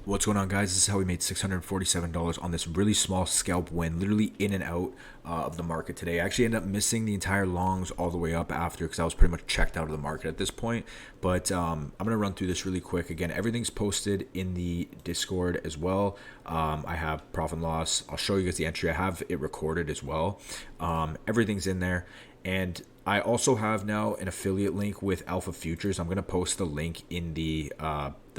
What's going on, guys? This is how we made $647 on this really small scalp win, literally in and out of the market today. I actually ended up missing the entire longs all the way up after because I was pretty much checked out of the market at this point. But I'm going to run through this really quick. Again, everything's posted in the Discord as well. I have profit and loss. I'll show you guys the entry. I have it recorded as well. Everything's in there. And I also have now an affiliate link with Alpha Futures. I'm going to post the link in the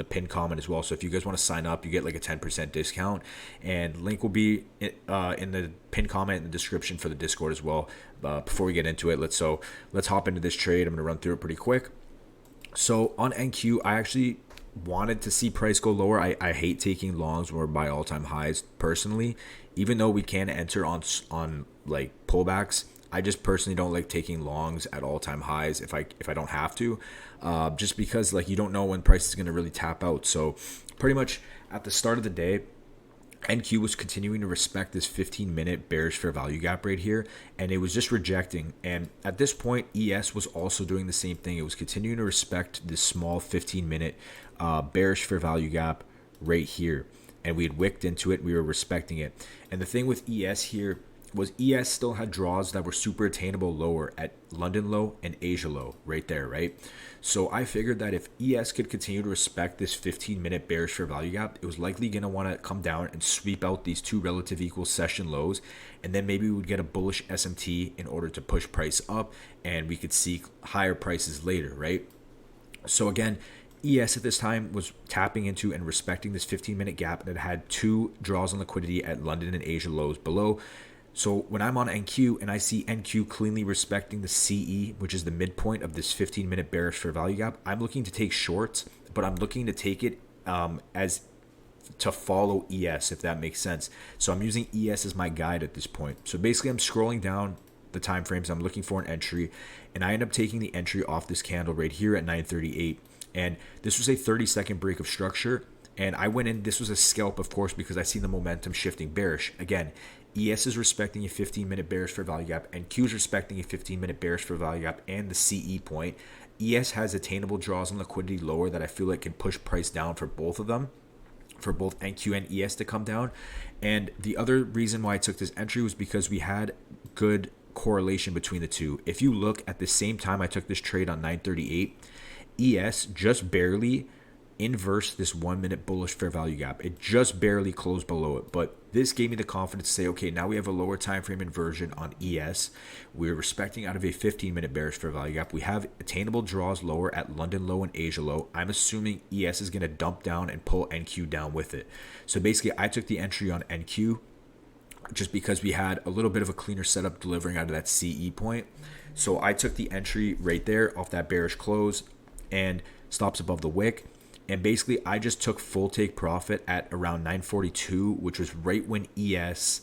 pinned comment as well. So if you guys want to sign up, you get like a 10% discount. And link will be in the pinned comment in the description for the Discord as well. Before we get into it, let's hop into this trade. I'm going to run through it pretty quick. So on NQ, I actually wanted to see price go lower. I hate taking longs when we're by all-time highs personally, even though we can enter on like pullbacks. I just personally don't like taking longs at all-time highs if I don't have to, just because like you don't know when price is going to really tap out. So pretty much at the start of the day, NQ was continuing to respect this 15-minute bearish fair value gap right here, and it was just rejecting. And at this point, ES was also doing the same thing. It was continuing to respect this small 15-minute bearish fair value gap right here, and we had wicked into it. We were respecting it. And the thing with ES here was ES still had draws that were super attainable lower at London low and Asia low right there, right? So I figured that if ES could continue to respect this 15-minute bearish fair value gap, it was likely going to want to come down and sweep out these two relative equal session lows, and then maybe we would get a bullish SMT in order to push price up, and we could see higher prices later, right? So again, ES at this time was tapping into and respecting this 15-minute gap, and it had two draws on liquidity at London and Asia lows below. So when I'm on NQ and I see NQ cleanly respecting the CE, which is the midpoint of this 15-minute bearish fair value gap, I'm looking to take shorts, but I'm looking to take it as to follow ES, if that makes sense. So I'm using ES as my guide at this point. So basically I'm scrolling down the time frames. I'm looking for an entry, and I end up taking the entry off this candle right here at 938. And this was a 30-second break of structure. And I went in, this was a scalp, of course, because I see the momentum shifting bearish. Again, ES is respecting a 15-minute bearish fair value gap, and Q is respecting a 15-minute bearish fair value gap and the CE point. ES has attainable draws and liquidity lower that I feel like can push price down for both of them, for both NQ and ES to come down. And the other reason why I took this entry was because we had good correlation between the two. If you look at the same time I took this trade on 938, ES just barely inverse this 1-minute bullish fair value gap. It just barely closed below it, but this gave me the confidence to say, okay, now we have a lower time frame inversion on ES. We're respecting out of a 15-minute bearish fair value gap. We have attainable draws lower at London low and Asia low. I'm assuming ES is going to dump down and pull NQ down with it. So basically, I took the entry on NQ just because we had a little bit of a cleaner setup delivering out of that CE point. So I took the entry right there off that bearish close and stops above the wick. And basically, I just took full take profit at around 942, which was right when ES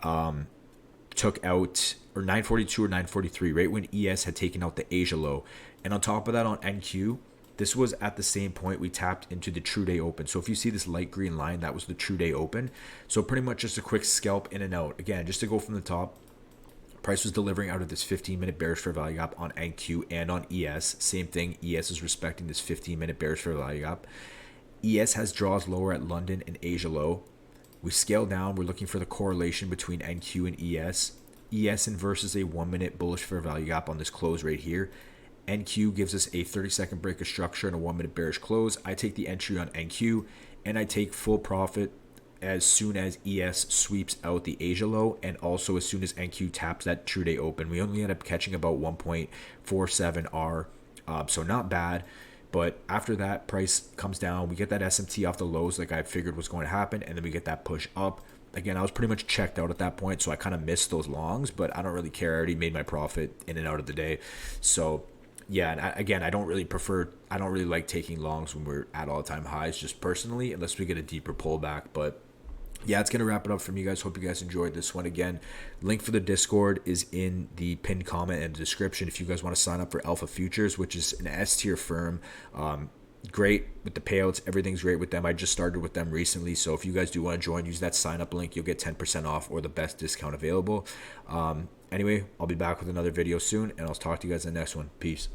took out, or 942 or 943, right when ES had taken out the Asia low. And on top of that, on NQ, this was at the same point we tapped into the true day open. So if you see this light green line, that was the true day open. So pretty much just a quick scalp in and out. Again, just to go from the top, price was delivering out of this 15-minute bearish fair value gap on NQ and on ES. Same thing, ES is respecting this 15-minute bearish fair value gap. ES has draws lower at London and Asia low. We scale down. We're looking for the correlation between NQ and ES. ES inverses a 1-minute bullish fair value gap on this close right here. NQ gives us a 30-second break of structure and a 1-minute bearish close. I take the entry on NQ, and I take full profit as soon as ES sweeps out the Asia low, and also as soon as NQ taps that true day open. We only end up catching about 1.47 R, so not bad. But after that, price comes down. We get that SMT off the lows like I figured was going to happen, and then we get that push up. Again, I was pretty much checked out at that point, so I kind of missed those longs, but I don't really care. I already made my profit in and out of the day. So yeah, and again, I don't really like taking longs when we're at all-time highs, just personally, unless we get a deeper pullback. But yeah, it's going to wrap it up from you guys. Hope you guys enjoyed this one. Again, link for the Discord is in the pinned comment and description if you guys want to sign up for Alpha Futures, which is an S-tier firm. Great with the payouts. Everything's great with them. I just started with them recently. So if you guys do want to join, use that sign-up link. You'll get 10% off or the best discount available. Anyway, I'll be back with another video soon, and I'll talk to you guys in the next one. Peace.